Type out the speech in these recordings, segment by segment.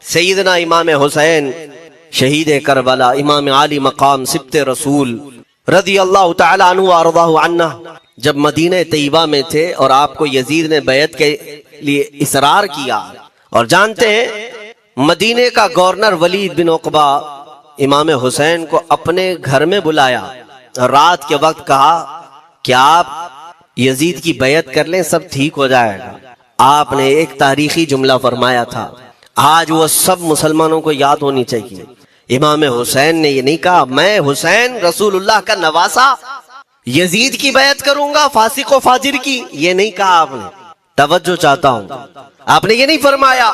سیدنا امام حسین شہید کربلا، امام عالی مقام سبت رسول رضی اللہ تعالی عنہ وارضاہ عنہ جب مدینہ طیبہ میں تھے اور آپ کو یزید نے بیعت کے لیے اصرار کیا، اور جانتے ہیں مدینہ کا گورنر ولید بن عقبہ امام حسین کو اپنے گھر میں بلایا، رات کے وقت کہا کہ آپ یزید کی بیعت کر لیں، سب ٹھیک ہو جائے گا۔ آپ نے ایک تاریخی جملہ فرمایا تھا، آج وہ سب مسلمانوں کو یاد ہونی چاہیے۔ امام حسین نے یہ نہیں کہا میں حسین رسول اللہ کا نواسا یزید کی بیعت کروں گا فاسق و فاجر کی، یہ نہیں کہا آپ نے۔ توجہ چاہتا ہوں، آپ نے یہ نہیں فرمایا،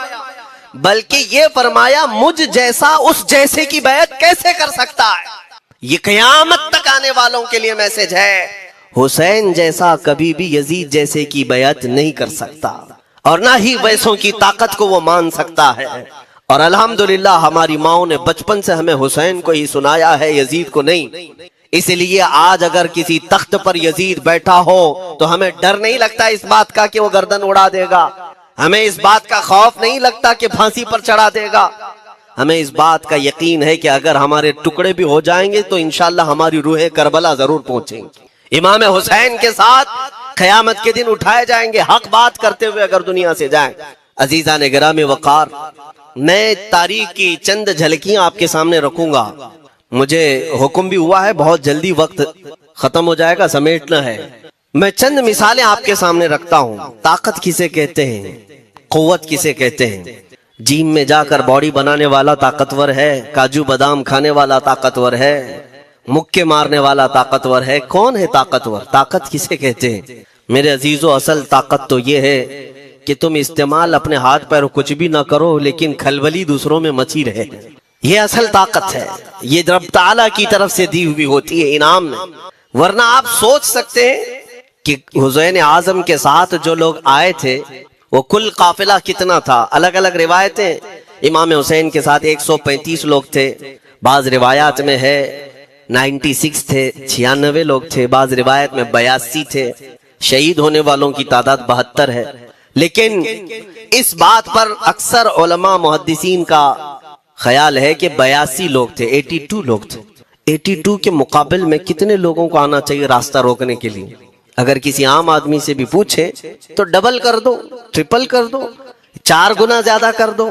بلکہ یہ فرمایا مجھ جیسا اس جیسے کی بیعت کیسے کر سکتا ہے۔ یہ قیامت تک آنے والوں کے لیے میسج ہے، حسین جیسا کبھی بھی یزید جیسے کی بیعت نہیں کر سکتا، اور نہ ہی ویسوں کی طاقت کو وہ مان سکتا ہے۔ اور الحمدللہ ہماری ماؤں نے بچپن سے ہمیں حسین کو ہی سنایا ہے، یزید کو نہیں۔ اس لیے آج اگر کسی تخت پر یزید بیٹھا ہو تو ہمیں ڈر نہیں لگتا اس بات کا کہ وہ گردن اڑا دے گا، ہمیں اس بات کا خوف نہیں لگتا کہ پھانسی پر چڑھا دے گا، ہمیں اس بات کا یقین ہے کہ اگر ہمارے ٹکڑے بھی ہو جائیں گے تو انشاءاللہ ہماری روح کربلا ضرور پہنچیں گی۔ امام حسین کے ساتھ قیامت کے دن اٹھائے جائیں گے، حق بات کرتے ہوئے اگر دنیا سے جائیں۔ عزیزان گرامی وقار، میں تاریخ کی چند جھلکیاں آپ کے سامنے رکھوں گا، مجھے حکم بھی ہوا ہے بہت جلدی وقت ختم ہو جائے گا، سمیٹنا ہے۔ میں چند مثالیں آپ کے سامنے رکھتا ہوں۔ طاقت کسے کہتے ہیں، قوت کسے کہتے ہیں؟ جیم میں جا کر باڈی بنانے والا طاقتور ہے، کاجو بادام کھانے والا طاقتور ہے، مکے مارنے والا طاقتور ہے۔ کون ہے طاقتور؟ طاقت کسے کہتے ہیں؟ میرے عزیزو، اصل طاقت تو یہ ہے کہ تم استعمال اپنے ہاتھ پیر کچھ بھی نہ کرو لیکن کھلبلی دوسروں میں مچی رہے، یہ اصل طاقت ہے۔ یہ رب تعالیٰ کی طرف سے دی ہوئی ہوتی ہے انعام میں۔ ورنہ آپ سوچ سکتے ہیں کہ حسین اعظم کے ساتھ جو لوگ آئے تھے وہ کل قافلہ کتنا تھا؟ الگ الگ روایتیں، امام حسین کے ساتھ 135 لوگ تھے، بعض روایات میں ہے 96 تھے، 96 لوگ تھے، بعض روایت میں 82 تھے، شہید ہونے والوں کی تعداد 72 ہے۔ لیکن اس بات پر اکثر علماء محدثین کا خیال ہے کہ 82 لوگ تھے، 82 لوگ تھے۔ 82 کے مقابل میں کتنے لوگوں کو آنا چاہیے راستہ روکنے کے لیے؟ اگر کسی عام آدمی سے بھی پوچھے تو ڈبل کر دو، ٹرپل کر دو، 4 گنا زیادہ کر دو۔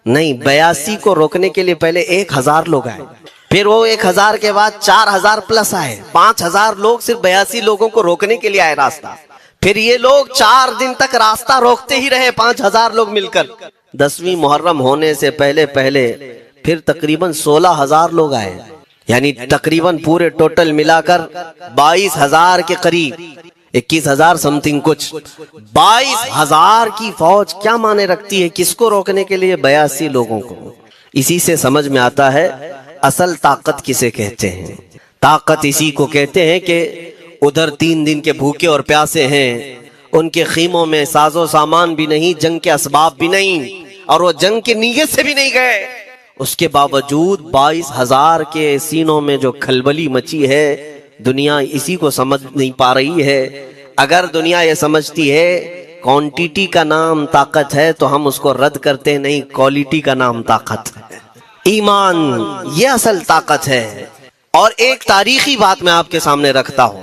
نہیں، 82 کو روکنے کے لیے پہلے 1000 لوگ آئے، پھر وہ 1000 کے بعد 4000 پلس آئے، 5000 لوگ صرف 82 لوگوں کو روکنے کے لیے آئے راستہ۔ پھر یہ لوگ 4 دن تک راستہ روکتے ہی رہے، 5000 لوگ مل کر۔ 10ویں محرم ہونے سے پہلے پھر تقریباً 16000 لوگ آئے، یعنی تقریباً پورے ٹوٹل ملا کر 22000 کے قریب، 21000 سمتنگ کچھ۔ 22000 کی فوج کیا معنی رکھتی ہے؟ کس کو روکنے کے لیے؟ 82 لوگوں کو۔ اسی سے سمجھ میں آتا ہے اصل طاقت کسے کہتے ہیں۔ طاقت اسی کو کہتے ہیں کہ ادھر 3 دن کے بھوکے اور پیاسے ہیں، ان کے خیموں میں ساز و سامان بھی نہیں، جنگ کے اسباب بھی نہیں، اور وہ جنگ کی نیت سے بھی نہیں گئے، اس کے باوجود 22000 کے سینوں میں جو کھلبلی مچی ہے، دنیا اسی کو سمجھ نہیں پا رہی ہے۔ اگر دنیا یہ سمجھتی ہے کوانٹیٹی کا نام طاقت ہے تو ہم اس کو رد کرتے نہیں، کوالٹی کا نام طاقت ہے۔ ایمان یہ اصل طاقت ہے۔ اور ایک تاریخی بات میں آپ کے سامنے رکھتا ہوں،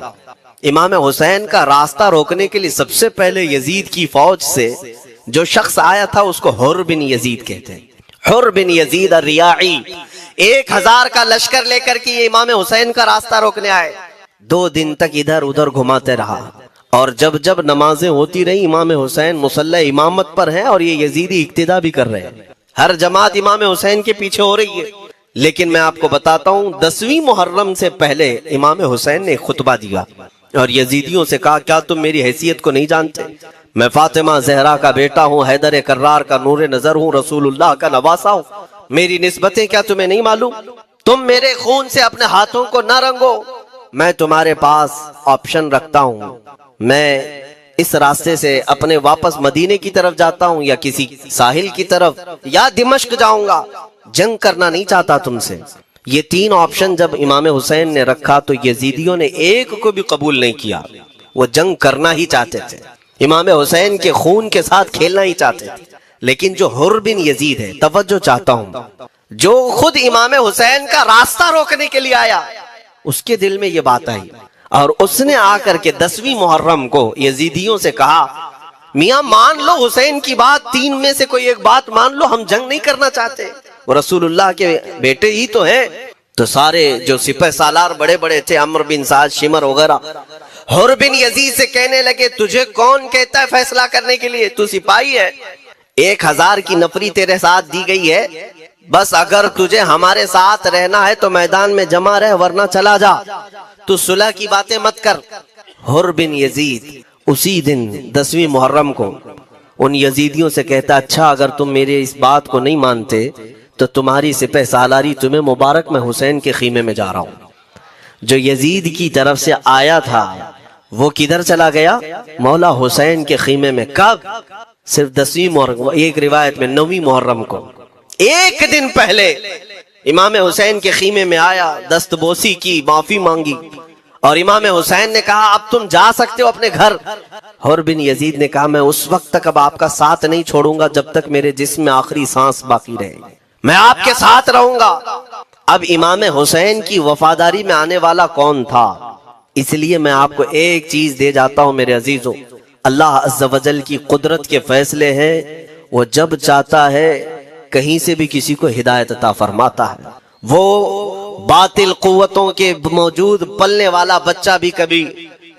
امام حسین کا راستہ روکنے کے لیے سب سے پہلے یزید کی فوج سے جو شخص آیا تھا اس کو حر بن یزید کہتے ہیں، حر بن یزید الریاعی۔ 1000 کا لشکر لے کر کے یہ امام حسین کا راستہ روکنے آئے، 2 دن تک ادھر ادھر گھماتے رہا، اور جب نمازیں ہوتی رہی امام حسین مصلی امامت پر ہیں اور یہ یزیدی اقتدا بھی کر رہے ہیں، ہر جماعت امام حسین کے پیچھے ہو رہی ہے۔ لیکن میں آپ کو بتاتا ہوں 10ویں محرم سے پہلے امام حسین نے خطبہ دیا اور یزیدیوں سے کہا کیا تم میری حیثیت کو نہیں جانتے؟ میں فاطمہ زہرا کا بیٹا ہوں، حیدر کرار کا نور نظر ہوں، رسول اللہ کا نواسا ہوں، میری نسبتیں کیا تمہیں نہیں معلوم؟ تم میرے خون سے اپنے ہاتھوں کو نہ رنگو، میں تمہارے پاس آپشن رکھتا ہوں، میں اس راستے سے اپنے واپس مدینے کی طرف جاتا ہوں یا کسی ساحل کی طرف یا دمشق جاؤں گا، جنگ کرنا نہیں چاہتا تم سے۔ یہ 3 آپشن جب امام حسین نے رکھا تو یزیدیوں نے ایک کو بھی قبول نہیں کیا، وہ جنگ کرنا ہی چاہتے تھے، امام حسین کے خون کے ساتھ کھیلنا ہی چاہتے تھے۔ لیکن جو حر بن یزید ہے، توجہ چاہتا ہوں، جو خود امام حسین کا راستہ روکنے کے لیے آیا، اس کے دل میں یہ بات آئی اور اس نے آ کر کے 10ویں محرم کو یزیدیوں سے کہا میاں مان لو حسین کی بات، 3 میں سے کوئی ایک بات مان لو، ہم جنگ نہیں کرنا چاہتے، وہ رسول اللہ کے بیٹے ہی تو ہیں۔ تو سارے جو سپہ سالار بڑے بڑے تھے، عمرو بن سعد، شمر وغیرہ، حر بن یزید سے کہنے لگے تجھے کون کہتا ہے فیصلہ کرنے کے لیے، تو سپاہی ہے، 1000 کی نفری تیرے ساتھ دی گئی ہے، بس اگر تجھے ہمارے ساتھ رہنا ہے تو میدان میں جمع رہ، ورنہ چلا جا، تو صلح کی باتیں مت کر۔ حر بن یزید اسی دن 10ویں محرم کو ان یزیدیوں سے کہتا اچھا اگر تم میرے اس بات کو نہیں مانتے تو تمہاری سپہ سالاری تمہیں مبارک، میں حسین کے خیمے میں جا رہا ہوں۔ جو یزید کی طرف سے آیا تھا وہ کدھر چلا گیا؟ مولا حسین کے خیمے میں۔ کب؟ صرف 10ویں محرم، ایک روایت میں 9ویں محرم کو، ایک دن پہلے امام حسین کے خیمے میں آیا، دست بوسی کی، معافی مانگی، اور امام حسین نے کہا اب تم جا سکتے ہو اپنے گھر۔ حر بن یزید نے کہا میں اس وقت تک اب آپ کا ساتھ نہیں چھوڑوں گا جب تک میرے جسم میں آخری سانس باقی رہے، میں آپ کے ساتھ رہوں گا۔ اب امام حسین کی وفاداری میں آنے والا کون تھا؟ اس لیے میں آپ کو ایک چیز دے جاتا ہوں میرے عزیزوں، اللہ عز و جل کی قدرت کے فیصلے ہیں، وہ جب چاہتا ہے کہیں سے بھی کسی کو ہدایت عطا فرماتا ہے۔ وہ باطل قوتوں کے موجود پلنے والا بچہ بھی کبھی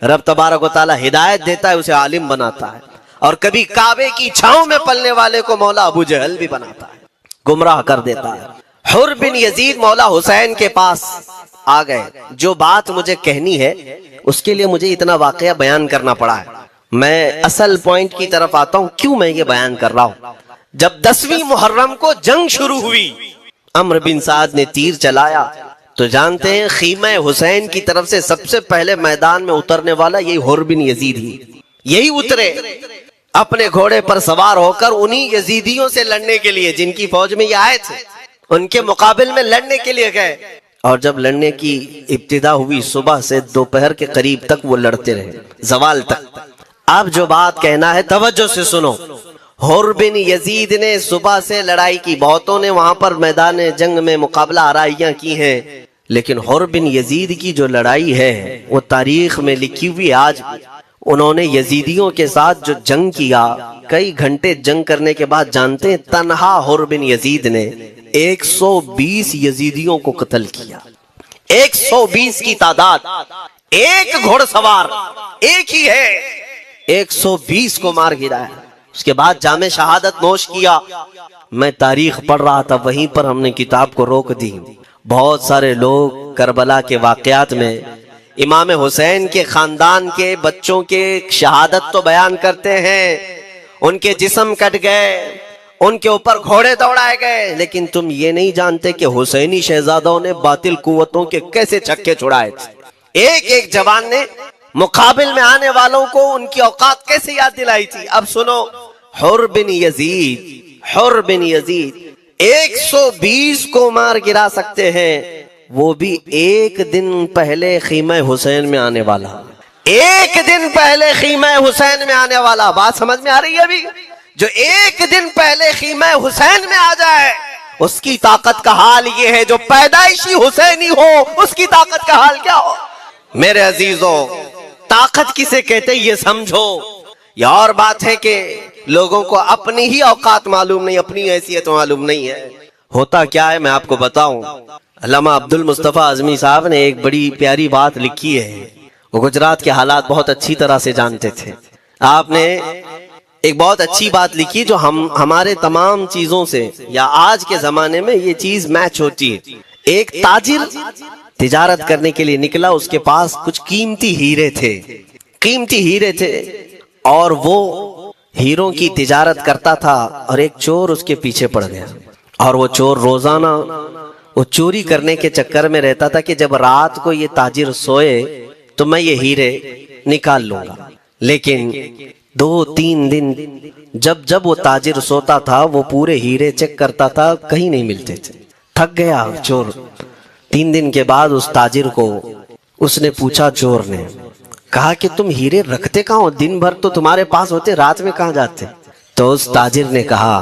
رب تبارک و تعالی ہدایت دیتا ہے، اسے عالم بناتا ہے، اور کبھی کعبے کی چھاؤں میں پلنے والے کو مولا ابو جہل بھی بناتا ہے، گمراہ کر دیتا ہے۔ حر بن یزید مولا حسین کے پاس آ گئے، جو بات مجھے کہنی ہے اس کے لیے مجھے اتنا واقعہ بیان کرنا پڑا ہے، میں اصل پوائنٹ کی طرف آتا ہوں، کیوں میں یہ بیان کر رہا ہوں۔ جب 10ویں محرم کو جنگ شروع ہوئی، عمرو بن سعد نے تیر چلایا، تو جانتے ہیں خیمہ حسین کی طرف سے سب سے پہلے میدان میں اترنے والا یہی حر بن یزید ہی، یہی اترے اپنے گھوڑے پر سوار ہو کر انہی یزیدیوں سے لڑنے کے لیے جن کی فوج میں یہ آئے تھے، ان کے مقابل میں لڑنے کے لیے گئے، اور جب لڑنے کی ابتدا ہوئی صبح سے دوپہر کے قریب تک وہ لڑتے رہے، زوال تک۔ اب جو بات کہنا ہے توجہ سے سنو، حر بن یزید نے صبح سے لڑائی کی، بہتوں نے وہاں پر میدان جنگ میں مقابلہ آرائیاں کی ہیں، لیکن حر بن یزید کی جو لڑائی ہے وہ تاریخ میں لکھی ہوئی، آج انہوں نے یزیدیوں کے ساتھ جو جنگ کیا، کئی گھنٹے جنگ کرنے کے بعد جانتے ہیں تنہا حر بن یزید نے 120 یزیدیوں کو قتل کیا، 120 کی تعداد، ایک گھوڑ سوار ایک ہی ہے، 120 کو مار گرایا، اس کے بعد جام شہادت نوش کیا۔ میں تاریخ پڑھ رہا تھا، وہیں پر ہم نے کتاب کو روک دی۔ بہت سارے لوگ کربلا کے واقعات میں امام حسین کے خاندان کے بچوں کے شہادت تو بیان کرتے ہیں، ان کے جسم کٹ گئے، ان کے اوپر گھوڑے دوڑائے گئے، لیکن تم یہ نہیں جانتے کہ حسینی شہزادوں نے باطل قوتوں کے کیسے چھکے چھڑائے تھے، ایک ایک جوان نے مقابل میں آنے والوں کو ان کی اوقات کیسے یاد دلائی تھی۔ اب سنو، حر بن یزید 120 کو مار گرا سکتے ہیں، وہ بھی ایک دن پہلے خیمہ حسین میں آنے والا، ایک دن پہلے خیمہ حسین میں آنے والا، بات سمجھ میں آ رہی ہے؟ ابھی جو ایک دن پہلے خیمہ حسین میں آ جائے اس کی طاقت کا حال یہ ہے، جو پیدائشی حسینی ہو اس کی طاقت کا حال کیا ہو۔ میرے عزیزوں، طاقت کسے کہتے یہ سمجھو۔ یہ اور بات ہے کہ لوگوں کو اپنی ہی اوقات معلوم نہیں، اپنی حیثیت معلوم نہیں ہے۔ ہوتا کیا ہے میں آپ کو بتاؤں، علامہ عبد المصطفیٰ اعظمی صاحب نے ایک بڑی پیاری بات لکھی ہے، وہ گجرات کے حالات بہت اچھی طرح سے جانتے تھے۔ آپ نے ایک بہت اچھی بات لکھی جو ہمارے تمام چیزوں سے یا آج کے زمانے میں یہ چیز میچ ہوتی ہے۔ ایک تاجر تجارت کرنے کے لیے نکلا، اس کے پاس کچھ قیمتی ہیرے تھے اور وہ ہیروں کی تجارت کرتا تھا، اور ایک چور اس کے پیچھے پڑ گیا، اور وہ چور روزانہ وہ چوری کرنے کے چکر میں رہتا تھا کہ جب رات کو یہ تاجر سوئے تو میں یہ ہیرے نکال لوں گا، لیکن 2-3 دن جب وہ تاجر سوتا تھا وہ پورے ہیرے چیک کرتا تھا، کہیں نہیں ملتے تھے، تھک گیا چور۔ 3 دن کے بعد اس تاجر کو اس نے پوچھا، چور نے کہا کہ تم ہیرے رکھتے کہاں ہو؟ دن بھر تو تمہارے پاس ہوتے، رات میں کہاں جاتے؟ تو اس تاجر نے کہا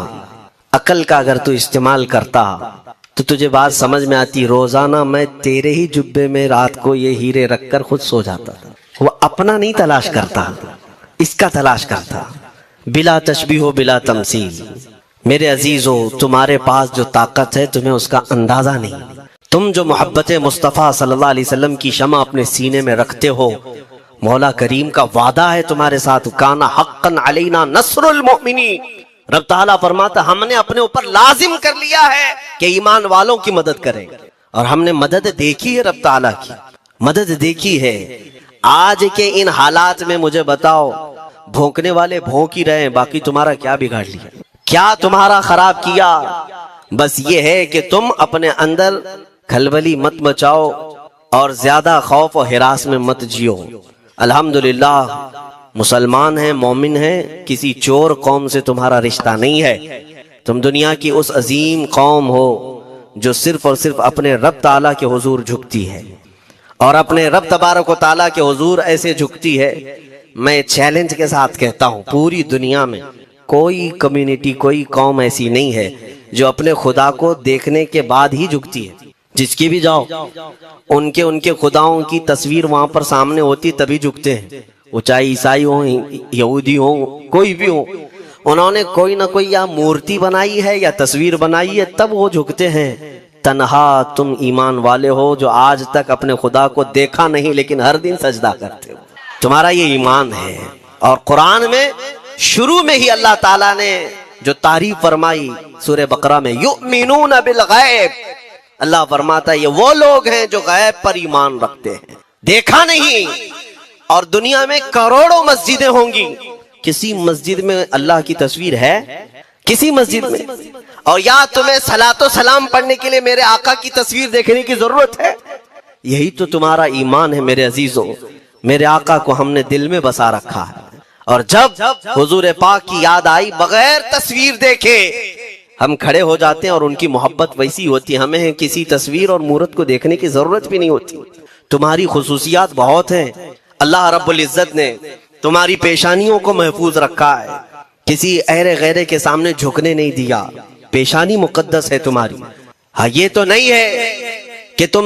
عقل کا اگر تو استعمال کرتا تو تجھے بات سمجھ میں آتی، روزانہ میں تیرے ہی جبے میں رات کو یہ ہیرے رکھ کر خود سو جاتا۔ وہ اپنا نہیں تلاش کرتا، اس کا تلاش کرتا، بلا تشبیہ و بلا تمثیل۔ میرے عزیزو، تمہارے پاس جو طاقت ہے تمہیں اس کا اندازہ نہیں۔ تم جو محبت مصطفیٰ صلی اللہ علیہ وسلم کی شمع اپنے سینے میں رکھتے ہو، مولا کریم کا وعدہ ہے تمہارے ساتھ، کانا حقا علینا نصر المؤمنین۔ رب تعالیٰ فرماتا ہم نے اپنے اوپر لازم کر لیا ہے کہ ایمان والوں کی مدد کریں، اور ہم نے مدد دیکھی ہے، رب تعالیٰ کی مدد دیکھی ہے۔ آج کے ان حالات میں مجھے بتاؤ، بھونکنے والے بھونک ہی رہے ہیں، باقی تمہارا کیا بگاڑ لیا، کیا تمہارا خراب کیا؟ بس یہ ہے کہ تم اپنے اندر کھلبلی مت مچاؤ اور زیادہ خوف و ہراس میں مت جیو۔ الحمدللہ مسلمان ہیں، مومن ہیں، کسی چور قوم سے تمہارا رشتہ نہیں ہے۔ تم دنیا کی اس عظیم قوم ہو جو صرف اور صرف اپنے رب تعالیٰ کے حضور جھکتی ہے، اور اپنے رب تبارک و تعالیٰ کے حضور ایسے جھکتی ہے۔ میں چیلنج کے ساتھ کہتا ہوں، پوری دنیا میں کوئی کمیونٹی، کوئی قوم ایسی نہیں ہے جو اپنے خدا کو دیکھنے کے بعد ہی جھکتی ہے۔ جس کی بھی جاؤ، ان کے خداؤں کی تصویر وہاں پر سامنے ہوتی تبھی جھکتے ہیں، وہ چاہے عیسائی ہوں، یہودی ہوں، کوئی بھی ہوں، انہوں نے کوئی نہ کوئی یا مورتی بنائی ہے یا تصویر بنائی ہے، تب وہ جھکتے ہیں۔ تنہا تم ایمان والے ہو جو آج تک اپنے خدا کو دیکھا نہیں لیکن ہر دن سجدہ کرتے ہو، تمہارا یہ ایمان ہے۔ اور قرآن میں شروع میں ہی اللہ تعالیٰ نے جو تعریف فرمائی سورہ بقرہ میں، یؤمنون بالغیب، اللہ فرماتا ہے یہ وہ لوگ ہیں جو غیب پر ایمان رکھتے ہیں، دیکھا نہیں۔ اور دنیا میں کروڑوں مسجدیں ہوں گی، کسی مسجد میں اللہ کی تصویر ہے؟ کسی مسجد میں؟ اور یا تمہیں صلاۃ و سلام پڑھنے کے لیے میرے آقا کی تصویر دیکھنے کی ضرورت ہے؟ یہی تو تمہارا ایمان ہے میرے عزیزوں۔ میرے آقا کو ہم نے دل میں بسا رکھا ہے، اور جب حضور پاک کی یاد آئی بغیر تصویر دیکھے ہم کھڑے ہو جاتے ہیں، اور ان کی محبت ویسی ہوتی ہے، ہمیں کسی تصویر اور مورت کو دیکھنے کی ضرورت بھی نہیں ہوتی۔ تمہاری خصوصیات بہت ہیں، اللہ رب العزت نے تمہاری پیشانیوں کو محفوظ رکھا ہے، کسی غیرے کے سامنے جھکنے نہیں دیا، پیشانی مقدس ہے تمہاری۔ ہاں یہ تو نہیں ہے کہ تم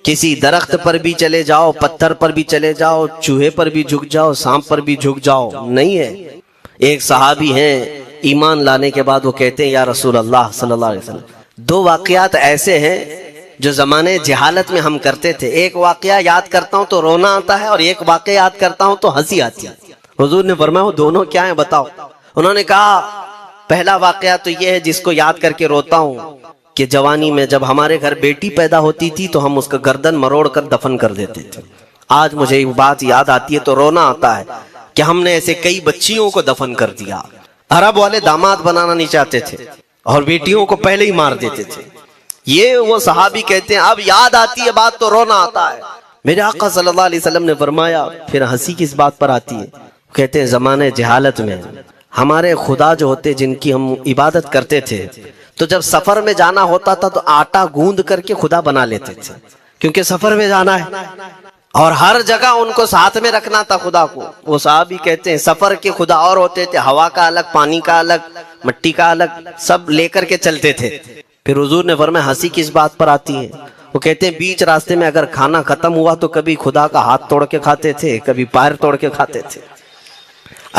کسی درخت پر بھی چلے جاؤ، پتھر پر بھی چلے جاؤ، چوہے پر بھی جھک جاؤ، سانپ پر بھی جھک جاؤ، نہیں ہے۔ ایک صحابی ہیں، ایمان لانے کے بعد وہ کہتے ہیں یا رسول اللہ صلی اللہ علیہ وسلم، دو واقعات ایسے ہیں جو زمانے جہالت میں ہم کرتے تھے، ایک واقعہ یاد کرتا ہوں تو رونا آتا ہے، اور ایک واقعہ یاد کرتا ہوں تو ہنسی آتی ہے۔ حضور نے فرمایا وہ دونوں کیا ہیں بتاؤ؟ انہوں نے کہا پہلا واقعہ تو یہ ہے جس کو یاد کر کے روتا ہوں کہ جوانی میں جب ہمارے گھر بیٹی پیدا ہوتی تھی تو ہم اس کا گردن مروڑ کر دفن کر دیتے تھے۔ آج مجھے یہ بات یاد آتی ہے تو رونا آتا ہے کہ ہم نے ایسے کئی بچیوں کو دفن کر دیا۔ عرب والے داماد بنانا نہیں چاہتے تھے اور بیٹیوں کو پہلے ہی مار دیتے تھے۔ یہ وہ صحابی کہتے ہیں اب یاد آتی ہے بات تو رونا آتا ہے۔ میرے آقا صلی اللہ علیہ وسلم نے فرمایا پھر ہنسی کس بات پر آتی ہے؟ کہتے ہیں زمانے جہالت میں ہمارے خدا جو ہوتے جن کی ہم عبادت کرتے تھے تو جب سفر میں جانا ہوتا تھا تو آٹا گوند کر کے خدا بنا لیتے تھے، کیونکہ سفر میں جانا ہے اور ہر جگہ ان کو ساتھ میں رکھنا تھا خدا کو۔ وہ صحابی کہتے ہیں سفر کے خدا اور ہوتے تھے، ہوا کا الگ، پانی کا الگ، مٹی کا الگ، سب لے کر کے چلتے تھے۔ پھر حضور نے فرمایا ہنسی کس بات پر آتی ہے؟ وہ کہتے ہیں بیچ راستے میں اگر کھانا ختم ہوا تو کبھی خدا کا ہاتھ توڑ کے کھاتے تھے، کبھی پیر توڑ کے کھاتے تھے۔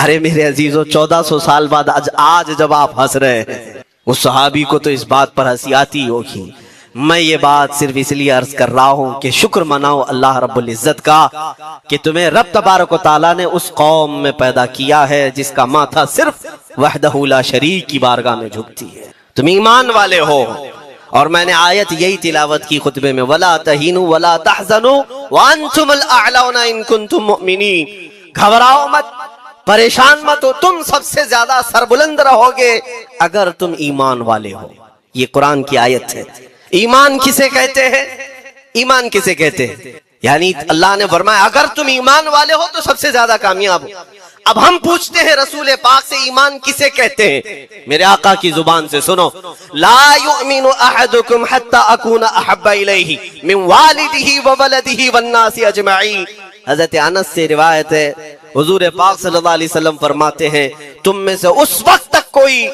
ارے میرے عزیزو 1400 سال بعد آج جب آپ ہنس رہے ہیں، اس صحابی کو تو اس بات پر ہنسی آتی ہوگی۔ میں یہ بات صرف اس لیے عرض کر رہا ہوں کہ شکر مناؤ اللہ رب العزت کا کہ تمہیں رب تبارک و تعالیٰ نے اس قوم میں پیدا کیا ہے جس کا ماتھا صرف وحدہ لا شریک کی بارگاہ میں جھکتی ہے۔ تم ایمان والے ہو، اور میں نے آیت یہی تلاوت کی خطبے میں، وَلَا تَهِنُوا وَلَا تَحْزَنُوا وَأَنْتُمُ الْأَعْلَوْنَ إِن كُنتُم مُؤْمِنِينَ۔ گھبراؤ مت، پریشان مت ہو، تم سب سے زیادہ سربلند رہو گے اگر تم ایمان والے ہو۔ یہ قرآن کی آیت ہے۔ ایمان کسے کہتے ہیں؟ ایمان کسے کہتے ہیں؟ یعنی اللہ نے فرمایا اگر تم ایمان والے ہو تو سب سے زیادہ کامیاب ہو۔ اب ہم پوچھتے ہیں رسول پاک سے ایمان کسے کہتے ہیں؟ میرے آقا کی زبان سے سنو، لا یؤمن احدکم حتی اکون احب الیہ من والدہ وولدہ والناس اجمعین۔ حضرت انس سے روایت ہے حضور پاک صلی اللہ علیہ وسلم فرماتے ہیں تم میں سے اس وقت تک کوئی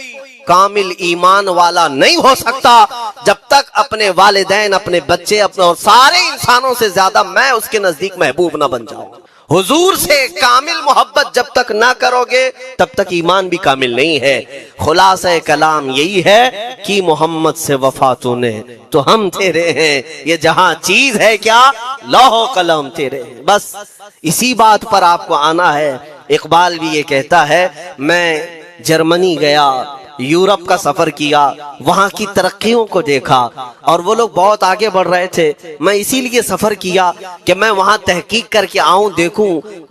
کامل ایمان والا نہیں ہو سکتا جب تک اپنے والدین، اپنے بچے، اپنے اور سارے انسانوں سے زیادہ میں اس کے نزدیک محبوب نہ بن جاؤں۔ حضور سے کامل محبت جب تک نہ کرو گے تب تک ایمان بھی کامل نہیں ہے۔ خلاصہ کلام یہی ہے کہ محمد سے وفا تو نے تو ہم تیرے ہیں، یہ جہاں چیز ہے کیا لوح و قلم تیرے ہیں۔ بس اسی بات پر آپ کو آنا ہے۔ اقبال بھی یہ کہتا ہے میں جرمنی گیا، یورپ کا سفر کیا، وہاں کی ترقیوں کو دیکھا اور وہ لوگ بہت آگے بڑھ رہے تھے، میں اسی لیے سفر کیا کہ میں وہاں تحقیق کر کے آؤں، دیکھوں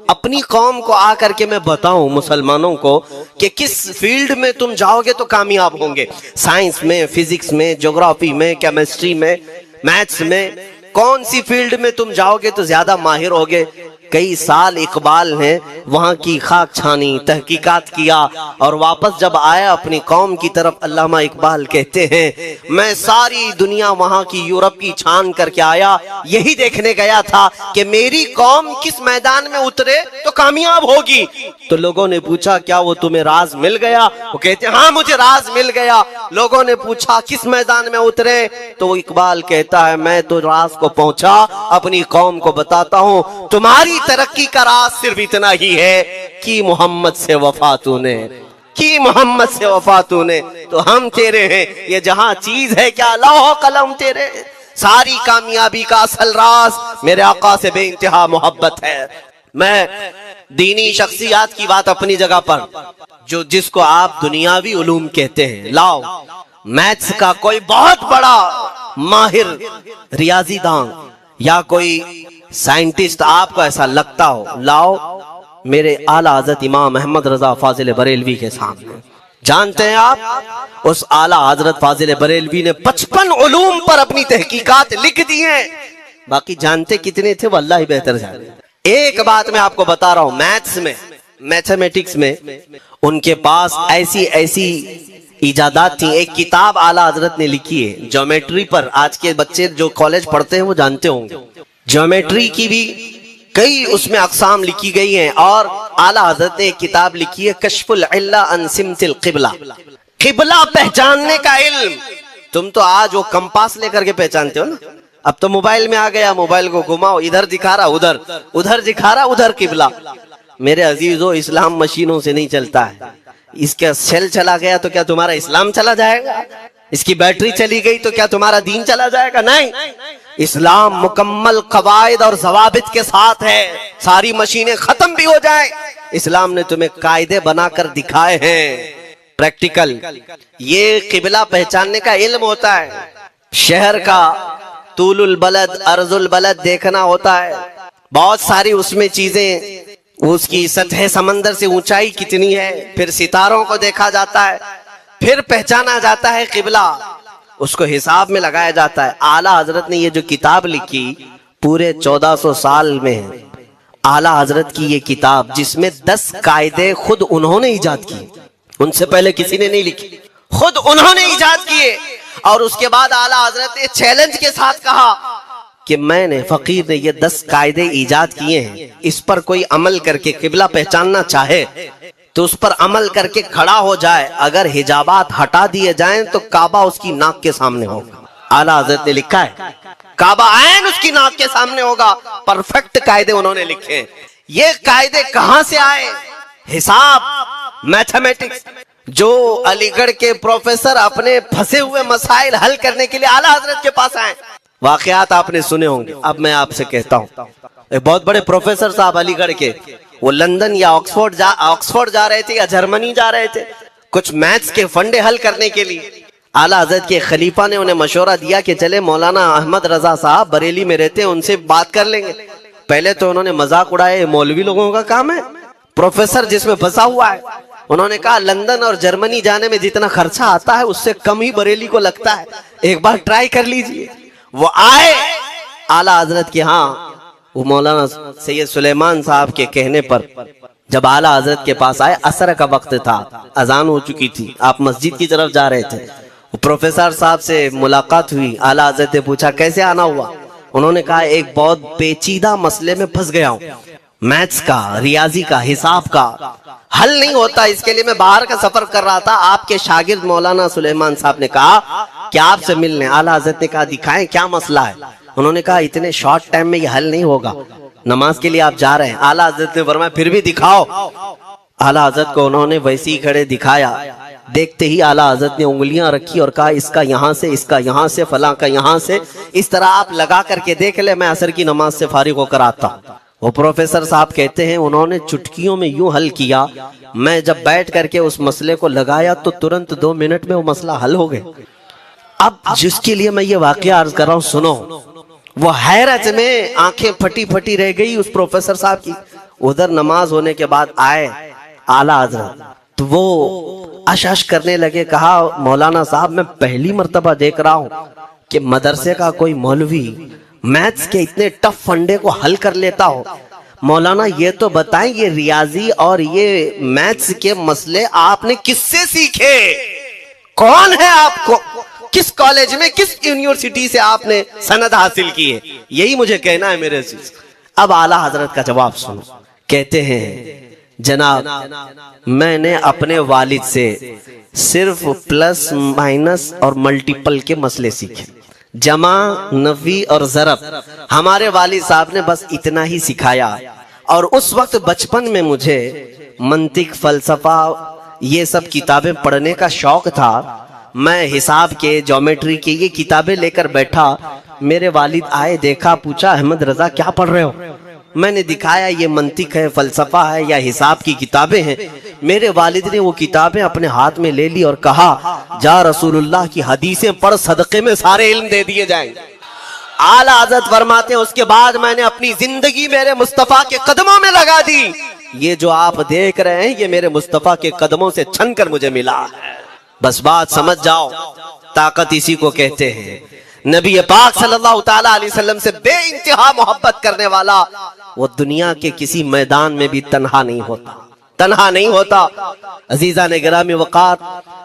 اپنی قوم کو آ کر کے میں بتاؤں مسلمانوں کو کہ کس فیلڈ میں تم جاؤ گے تو کامیاب ہوں گے، سائنس میں، فزکس میں، جغرافی میں، کیمسٹری میں، میتھس میں، کون سی فیلڈ میں تم جاؤ گے تو زیادہ ماہر ہوگے۔ کئی سال اقبال نے وہاں کی خاک چھانی، تحقیقات کیا اور واپس جب آیا اپنی قوم کی طرف، علامہ اقبال کہتے ہیں میں ساری دنیا وہاں کی یورپ کی چھان کر کے آیا، یہی دیکھنے گیا تھا کہ میری قوم کس میدان میں اترے تو کامیاب ہوگی۔ تو لوگوں نے پوچھا کیا وہ تمہیں راز مل گیا؟ وہ کہتے ہیں ہاں مجھے راز مل گیا۔ لوگوں نے پوچھا کس میدان میں اترے؟ تو اقبال کہتا ہے میں تو راز کو پہنچا، اپنی قوم کو بتاتا ہوں تمہاری ترقی کا راز صرف اتنا ہی ہے کہ محمد سے وفا تو نے، کہ محمد سے وفا تو نے تو ہم تیرے ہیں، یہ جہاں چیز ہے کیا لوح و قلم تیرے۔ ساری کامیابی کا اصل راز میرے آقا سے بے انتہا محبت ہے۔ میں دینی شخصیات کی بات اپنی جگہ پر، جو جس کو آپ دنیاوی علوم کہتے ہیں، لاؤ میتھس کا کوئی بہت بڑا ماہر ریاضی دان یا کوئی سائنٹسٹ آپ کو ایسا لگتا ہو، لاؤ میرے اعلیٰ حضرت امام احمد رضا فاضل بریلوی کے سامنے۔ جانتے ہیں آپ اس اعلیٰ حضرت فاضل بریلوی نے 55 علوم پر اپنی تحقیقات لکھ دی ہیں، باقی جانتے کتنے تھے وہ اللہ ہی بہتر جانے۔ ایک بات میں آپ کو بتا رہا ہوں، میتھس میں، میتھمیٹکس میں ان کے پاس ایسی ایجادات تھیں۔ ایک کتاب اعلیٰ حضرت نے لکھی ہے جیومیٹری پر، آج کے بچے جو کالج پڑھتے ہیں وہ جانتے ہوں گے، جیومیٹری کی بھی کئی اس میں اقسام لکھی گئی ہیں، اور اعلیٰ حضرت نے ایک کتاب لکھی ہے کشف العلہ عن سمت القبلہ، قبلہ پہچاننے کا علم۔ تم تو آج وہ کمپاس لے کر کے پہچانتے ہو نا، اب تو موبائل میں آ گیا، موبائل کو گھماؤ ادھر دکھا رہا ادھر، ادھر دکھا رہا ادھر قبلہ۔ میرے عزیزو اسلام مشینوں سے نہیں چلتا ہے، اس کا سیل چلا گیا تو کیا تمہارا اسلام چلا جائے گا؟ اس کی بیٹری چلی گئی تو کیا تمہارا دین چلا جائے گا؟ نہیں، اسلام مکمل قواعد اور ضوابط کے ساتھ ہے۔ ساری مشینیں ختم بھی ہو جائیں، اسلام نے تمہیں قاعدے بنا کر دکھائے ہیں، پریکٹیکل۔ یہ قبلہ پہچاننے کا علم ہوتا ہے، شہر کا طول البلد عرض البلد دیکھنا ہوتا ہے، بہت ساری اس میں چیزیں، اس کی سطح سمندر سے اونچائی کتنی ہے، پھر ستاروں کو دیکھا جاتا ہے، پھر پہچانا جاتا ہے قبلہ، اس کو حساب میں لگایا جاتا ہے۔ اعلیٰ حضرت نے یہ جو کتاب لکھی پورے 1400 سال میں، اعلیٰ حضرت کی یہ کتاب جس میں 10 قاعدے خود انہوں نے ایجاد کیے، ان سے پہلے کسی نے نہیں لکھی، خود انہوں نے ایجاد کیے۔ اور اس کے بعد اعلیٰ حضرت نے چیلنج کے ساتھ کہا کہ میں نے، فقیر نے یہ 10 قاعدے ایجاد کیے ہیں، اس پر کوئی عمل کر کے قبلہ پہچاننا چاہے تو اس پر عمل کر کے کھڑا ہو جائے، اگر حجابات ہٹا دیے جائیں تو کعبہ اس کی ناک کے سامنے ہوگا۔ اعلیٰ حضرت نے لکھا ہے کعبہ عین اس کی ناک کے سامنے ہوگا۔ پرفیکٹ قاعدے انہوں نے لکھے۔ یہ قاعدے کہاں سے آئے؟ حساب، میتھمیٹکس۔ جو علی گڑھ کے پروفیسر اپنے پھنسے ہوئے مسائل حل کرنے کے لیے اعلیٰ حضرت کے پاس آئے، واقعات آپ نے سنے ہوں گے۔ اب میں آپ سے کہتا ہوں، ایک بہت بڑے پروفیسر صاحب علی گڑھ کے، وہ لندن یا آکسفورڈ جا رہے تھے یا جرمنی جا رہے تھے کچھ میتھس کے فنڈے حل کرنے کے لیے۔ اعلیٰ حضرت کے خلیفہ نے انہیں مشورہ دیا کہ چلے مولانا احمد رضا صاحب بریلی میں رہتے ہیں، ان سے بات کر لیں گے۔ پہلے تو انہوں نے مذاق اڑائے، مولوی لوگوں کا کام ہے، پروفیسر جس میں پھنسا ہوا ہے۔ انہوں نے کہا لندن اور جرمنی جانے میں جتنا خرچہ آتا ہے اس سے کم ہی بریلی کو لگتا ہے، ایک بار ٹرائی کر لیجئے۔ وہ آئے اعلیٰ حضرت کے ہاں، وہ مولانا سید سلیمان صاحب کے کہنے پر جب اعلیٰ حضرت کے پاس آئے، عصر کا وقت تھا، اذان ہو چکی تھی، آپ مسجد کی طرف جا رہے تھے، پروفیسر صاحب سے ملاقات ہوئی۔ اعلیٰ حضرت نے پوچھا کیسے آنا ہوا؟ انہوں نے کہا ایک بہت پیچیدہ مسئلے میں پھنس گیا ہوں، میتھس کا، ریاضی کا، حساب کا حل نہیں ہوتا۔ اس کے لیے میں باہر کا سفر کر رہا تھا، آپ کے شاگرد مولانا سلیمان صاحب نے کہا کہ آپ سے ملنے، اعلیٰ حضرت نے کہا دکھائیں کیا مسئلہ ہے۔ انہوں نے کہا اتنے شارٹ ٹائم میں یہ حل نہیں ہوگا، نماز کے لیے آپ جا رہے ہیں۔ اعلیٰ حضرت نے فرمایا پھر بھی دکھاؤ۔ اعلیٰ حضرت کو انہوں نے ویسے ہی کھڑے دکھایا، دیکھتے ہی اعلیٰ حضرت نے انگلیاں رکھی اور کہا اس کا یہاں سے، اس کا یہاں سے، فلاں کا یہاں سے، اس طرح آپ لگا کر کے دیکھ لیں، میں عصر کی نماز سے فارغ ہو کر آتا ہوں۔ وہ پروفیسر صاحب کہتے ہیں انہوں نے چٹکیوں میں یوں حل کیا، میں جب بیٹھ کر کے اس مسئلے کو لگایا تو ترنت 2 منٹ میں وہ مسئلہ حل ہو گئے۔ اب جس کے لیے میں یہ واقعہ عرض کر رہا ہوں سنو، وہ حیرت میں آنکھیں پھٹی پھٹی رہ گئی اس پروفیسر صاحب کی۔ ادھر نماز ہونے کے بعد آئے اعلیٰ حضرت تو وہ اشش کرنے لگے، کہا مولانا صاحب میں پہلی مرتبہ دیکھ رہا ہوں کہ مدرسے کا کوئی مولوی میتھس کے اتنے ٹف فنڈے کو حل کر لیتا ہو۔ مولانا یہ تو بتائیں یہ ریاضی اور یہ میتھس کے مسئلے آپ نے کس سے سیکھے؟ کون ہے آپ کو؟ کس کالج میں، کس یونیورسٹی سے آپ نے سند حاصل کی ہے؟ یہی مجھے کہنا ہے میرے سے۔ اب اعلیٰ حضرت کا جواب سنو، کہتے ہیں جناب میں نے اپنے والد سے صرف پلس مائنس اور ملٹیپل کے مسئلے سیکھے، جمع، نفی اور ضرب ہمارے والد صاحب نے بس اتنا ہی سکھایا۔ اور اس وقت بچپن میں مجھے منطق، فلسفہ یہ سب کتابیں پڑھنے کا شوق تھا۔ میں حساب کے، جیومیٹری کی یہ کتابیں لے کر بیٹھا، میرے والد آئے، دیکھا، پوچھا احمد رضا کیا پڑھ رہے ہو؟ میں نے دکھایا یہ منطق ہے، فلسفہ ہے یا حساب کی کتابیں ہیں۔ میرے والد نے وہ کتابیں اپنے ہاتھ میں لے لی اور کہا جا رسول اللہ کی حدیثیں پڑھ، صدقے میں سارے علم دے دیے جائیں۔ اعلیٰ حضرت فرماتے ہیں اس کے بعد میں نے اپنی زندگی میرے مصطفیٰ کے قدموں میں لگا دی۔ یہ جو آپ دیکھ رہے ہیں یہ میرے مصطفیٰ کے قدموں سے چھن کر مجھے ملا ہے۔ بس بات سمجھ جاؤ، طاقت اسی کو کہتے ہیں۔ نبی پاک صلی اللہ تعالی علیہ وسلم سے بے انتہا محبت کرنے والا وہ دنیا کے کسی میدان میں بھی تنہا نہیں ہوتا، تنہا نہیں ہوتا۔ عزیزان گرامی وقار،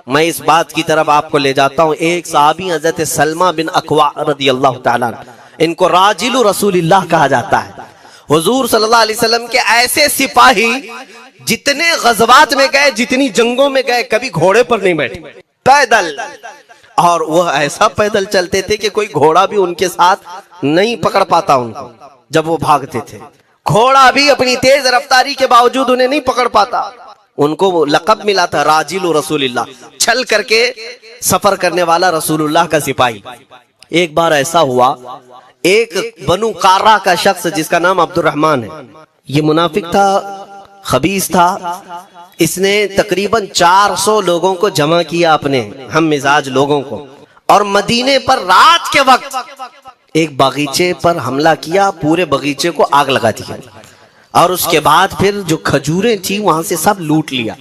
میں اس بات کی طرف آپ کو لے جاتا ہوں۔ ایک صحابی حضرت سلمہ بن اکوع رضی اللہ تعالیٰ عنہ، ان کو راجل رسول اللہ کہا جاتا ہے۔ حضور صلی اللہ علیہ وسلم کے ایسے سپاہی جتنے غزوات میں گئے، جتنی جنگوں میں گئے، کبھی گھوڑے پر نہیں بیٹھے، پیدل۔ اور وہ ایسا پیدل چلتے تھے کہ کوئی گھوڑا بھی ان کے ساتھ نہیں پکڑ پاتا ان کو جب وہ بھاگتے تھے۔ گھوڑا بھی اپنی تیز رفتاری کے باوجود انہیں نہیں پکڑ پاتا۔ ان کو وہ لقب ملا تھا راجل رسول اللہ، چل کر کے سفر کرنے والا رسول اللہ کا سپاہی۔ ایک بار ایسا ہوا، ایک بنو قارہ کا شخص جس کا نام عبد الرحمن ہے، یہ منافق تھا، خبیث تھا۔ اس نے تقریباً 400 لوگوں کو جمع کیا، اپنے ہم مزاج لوگوں کو، اور مدینے پر رات کے وقت ایک باغیچے پر حملہ کیا، پورے باغیچے کو آگ لگا دیا، اور اس کے بعد پھر جو کھجوریں تھیں وہاں سے سب لوٹ لیا،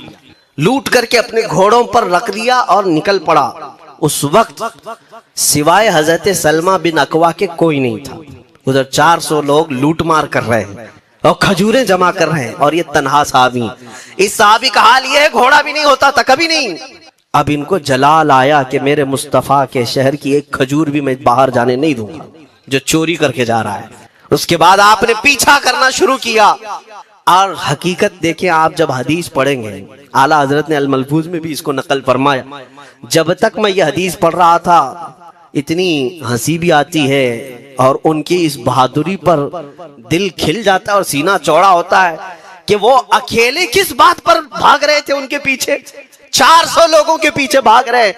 لوٹ کر کے اپنے گھوڑوں پر رکھ لیا اور نکل پڑا۔ اس وقت سوائے حضرت سلمہ بن اکوع کے کوئی نہیں تھا۔ ادھر 400 لوگ لوٹ مار کر رہے ہیں اور کھجوریں جمع کر رہے ہیں، اور یہ تنہا صحابی۔ اس صحابی کا حال یہ ہے گھوڑا بھی نہیں ہوتا تھا کبھی نہیں۔ اب ان کو جلال آیا کہ میرے مصطفیٰ کے شہر کی ایک کھجور بھی میں باہر جانے نہیں دوں گا جو چوری کر کے جا رہا ہے۔ اس کے بعد آپ نے پیچھا کرنا شروع کیا، اور حقیقت دیکھیں آپ جب حدیث پڑھیں گے، اعلیٰ حضرت نے الملفوظ میں بھی اس کو نقل فرمایا، جب تک میں یہ حدیث پڑھ رہا تھا اتنی ہنسی بھی آتی ہے اور ان کی اس بہادری پر دل کھل جاتا ہے اور سینہ چوڑا ہوتا ہے کہ وہ اکیلے کس بات پر بھاگ رہے تھے، ان کے پیچھے 400 لوگوں کے پیچھے بھاگ رہے۔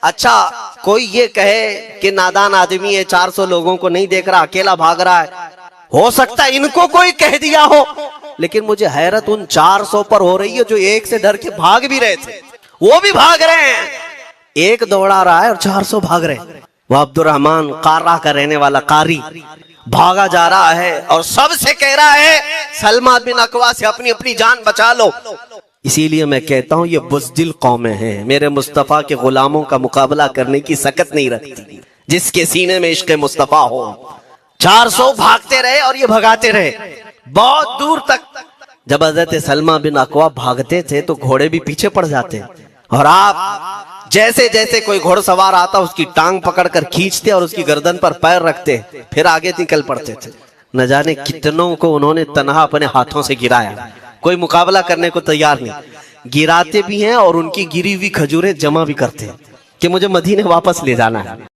اچھا کوئی یہ کہے کہ نادان آدمی ہے، 400 لوگوں کو نہیں دیکھ رہا، اکیلا بھاگ رہا ہے، ہو سکتا ہے ان کو کوئی کہہ دیا ہو، لیکن مجھے حیرت ان 400 پر ہو رہی ہے جو ایک سے ڈر کے بھاگ بھی رہے تھے، وہ بھی بھاگ رہے ہیں۔ ایک دوڑا رہا ہے اور 400 بھاگ رہے ہیں۔ وہ عبد الرحمن قارہ کا رہنے والا قاری بھاگا جا رہا ہے اور سب سے کہہ رہا ہے سلمہ بن اکوع سے اپنی اپنی جان بچا لو۔ اسی لیے میں کہتا ہوں یہ بزدل قومیں ہیں، میرے مصطفیٰ کے غلاموں کا مقابلہ کرنے کی سکت نہیں رکھتی، جس کے سینے میں عشق مصطفیٰ ہو۔ 400 بھاگتے رہے اور یہ بھگاتے رہے بہت دور تک۔ جب حضرت سلمہ بن اکوع بھاگتے تھے تو گھوڑے بھی پیچھے پڑ جاتے، اور آپ جیسے جیسے کوئی گھوڑ سوار آتا اس کی ٹانگ پکڑ کر کھینچتے اور اس کی گردن پر پیر رکھتے، پھر آگے نکل پڑتے تھے۔ نہ جانے کتنوں کو انہوں نے تنہا اپنے ہاتھوں سے گرایا، کوئی مقابلہ کرنے کو تیار نہیں، گراتے بھی ہیں اور ان کی گری ہوئی کھجوریں جمع بھی کرتے ہیں کہ مجھے مدینے واپس لے جانا ہے۔